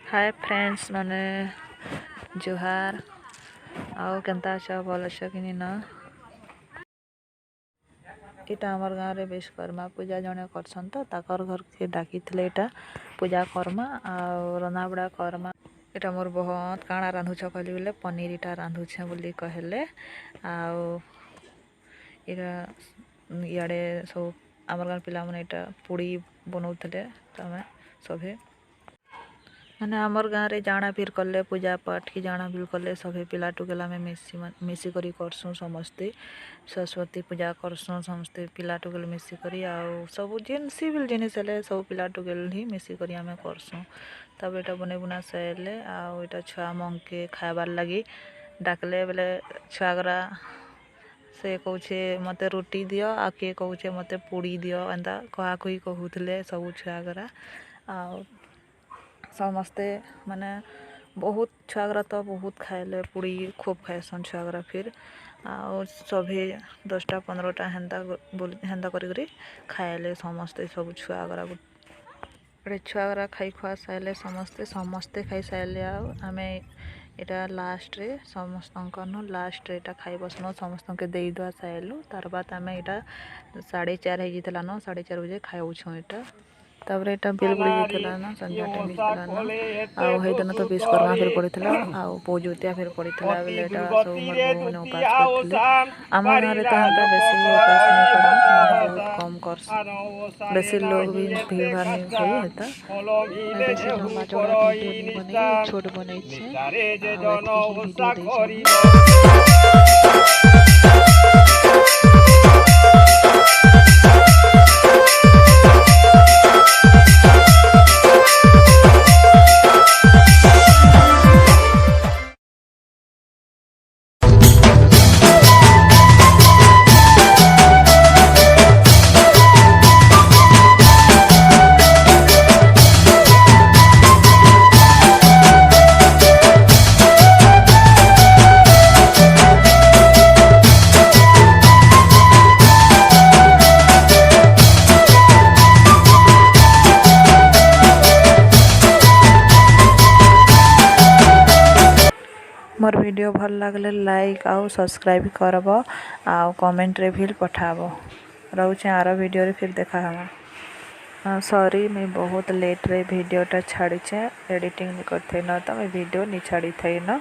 Hi friends माने जुहार आओ केनता अछ भल अछ कि ना। इटा आमर गाँव रे विश्वकर्मा पूजा जने करसन तो ताकर घर के डाकी थे इटा पूजा करमा आ रंधा बड़ा करमा। इटा मोर बहुत काଣା रांधुछ कहली बोले पनीर इटा रांधुछे बोली कहले आउ इटा इे सब आमर गाँव पिला माने इटा पुड़ी बनाउथले तमे सभे माने आमर गाँव रे जाना फिर कले पूजा पाठ की जाना भी कले सभे पिला टुकेला में मिसी करी करसुँ समस्ते सरस्वती पूजा करसुँ समस्ते पिला टुकेल मिसी करी आउ सब जिन सिविल जिनिस हेले सब पिला टुकेल ही मिसी करी आमे करसुँ। तब एटा बने बुना सैले आउ एटा छुआ मंग के खाबार लगी डाकले बेले छुआगरा से कौचे मते रोटी दियो आ के कौचे मते पूड़ी दियो एंता कहा कही कहूले सब छुआगरा आउ समस्ते माने बहुत छुआगरा तो बहुत खाएले पूड़ी खूब खाएसन छुआगरा फिर आउ सभी 10टा 15टा हेन्ता करी खाएले समस्ते सब छुआगरा छुआगरा खाई खुआ सारे समस्ते खाई सारे आमे इटा लास्ट रे समस्त लास्ट रे इटा खाई बसनो समस्त के दे दुआ सारू तार बाद आम इटा 4:30 होता न 4:30 बजे खाऊँ इटा तापर एटा बेल बुड़ी जाइला ना संध्या टाइम होता ना आउ हेदन तो विश्वकर्मा फिर पड़ीला आउ पूजुतिया फिर पड़ीला बेले एटा सब मोर बहू ने उपास करथिले आम गाँव तो हमका बेसी उपास नहीं करन बहुत कम कर बेसी लोग भी भीड़ भाड़ नहीं खाई हेता बेसी लंबा चौड़ा वीडियो नहीं बने छोट बनै छै आ वीडियो दै मोर वीडियो भल लगले लाइक आउ सब्सक्राइब करब आउ कमेंट रे भी पठाब रोचे आरो वीडियो रे फिर देखा हम सॉरी मैं बहुत लेट रे वीडियो टा छाड़ी एडिटिंग नहीं करते न तो मैं वीडियो नहीं छाड़ी थी न।